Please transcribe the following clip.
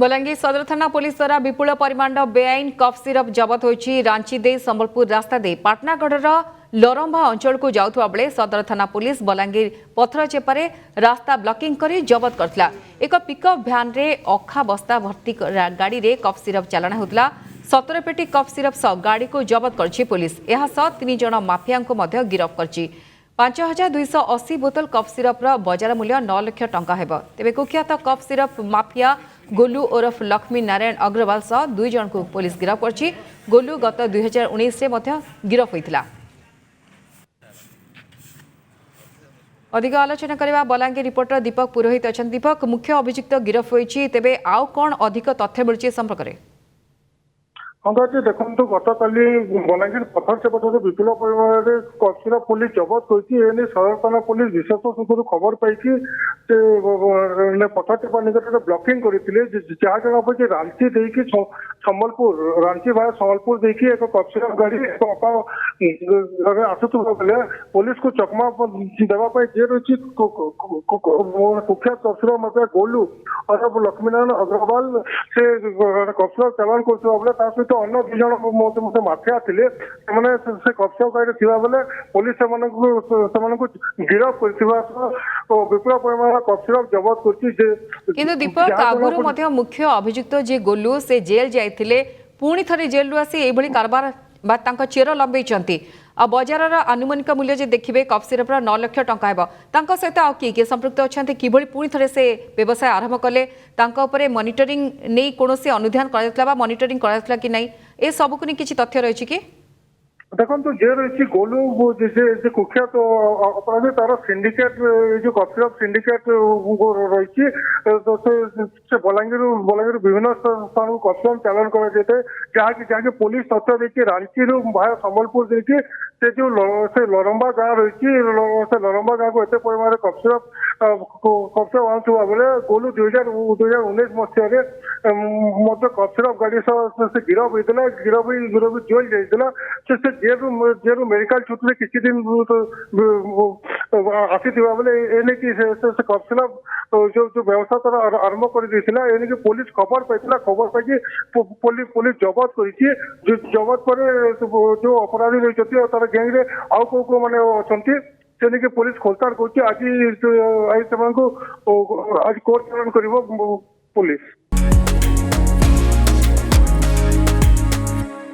बलांगीर सदर थाना पुलिस द्वारा विपुल परिमाण बेआईन कफ सिरप जबत होती। रांची दे संबलपुर रास्ता दे पाटनागढ़ लरंभा अंचल को जाउथुवा बेले सदर थाना पुलिस बलांगीर पथर चेपारे रास्ता ब्लॉकिंग करी जबत करथिला। एक पिकअप भ्यान रे अखा बस्ता भर्ती गाड़ी रे कफ सिरप चालाण होतला। 17 पेटी कफ सिरप सह गाड़ी को जबत करछि पुलिस। एहा सह 3 जण माफिया को मध्य गिरफ्त करछि। 5280 बोतल कफ सिरप बजार मूल्य 9 लाख टंका हेब। तेबे कुख्यात कफ सिरप माफिया गोलू ओरफ लक्ष्मी नारायण अग्रवाल सह 2 जन को पुलिस गिरफ्त करछि। गोलू गत 2019 रे मध्य गिरफ्त होइतिला। अधिक आलोचना करबा बलांगीर रिपोर्टर दीपक पुरोहित अच्छा। दीपक, मुख्य अभियुक्त गिरफ्त होइछि, तेबे आउ कोन अधिक तथ्य मिलछि संपर्क रे? जी देखो गत काली बलांगीर पथर चेपटे विपुल परिमाण में कफ सिरप पुलिस जबत कर सदर थाना पुलिस विशेष सूत्र खबर पाई पथर चेपा निकट ब्लॉकिंग करते जहाँ जना पड़े रांची देकी संबलपुर रांची भाया संबलपुर देखी एक कफ सिरप गाड़ी आसुवा बेले पुलिस को चकमा देवाई जे रही कुख्यात कफ सिरप माफिया गोलू और लक्ष्मीनारायण अग्रवाल से कफ सिरप चालान कर सहित अन्य 2 जन मत माफिया थे से कफ सिरप गाड़ी थी बेले पुलिस से गिरफ्त कर विपुल परिमाण कफ सिरप जबत कर। दीपक आगुरी मुख्य अभियुक्त जे गोलू से जेल जाइए पुणी थे जेल आसी कारबार चेर लंबे बजार आनुमानिक मूल्य जे देखिए कफ सिरप 9 लाख टंका हेब। सहित आउ किए संपृक्त अच्छा किभली पुणी थे से व्यवसाय आरंभ कले मॉनिटरिंग नहीं कौन अनुधान कर मॉनिटरिंग कर कि नहीं ए सबको नहीं किसी तथ्य रही कि देखो जे रही गोलू कुख्यात अपराधी तार सिंडिकेट जो कफ सिरप सिंडिकेट रही बलांगीर विभिन्न स्थान को कफ सिरप चालान कर जहाँकि पुलिस तथ्य देखिए रांची भाया संबलपुर देखिए से जो लरंबा गाँ रही लरंबा गाँ को एत परिमाण कफ सिरप आनुवा बेले गोलू 2019 मसीह कफ सिरप गाड़ी से गिरफ होता गिरफ जेल जाइला जेल मेडिकल छुट्टी किसी दिन आसी बेले एने की कफ सिरप जो व्यवस्था तार आरंभ कर पुलिस खबर पाई खबर पाई पुलिस जबत कर जबत पर जो अपराधी रही तार गैंग रे आउ को मैंने अच्छा पुलिस खोलताड़ कर आज कोर्ट चालान कर पुलिस।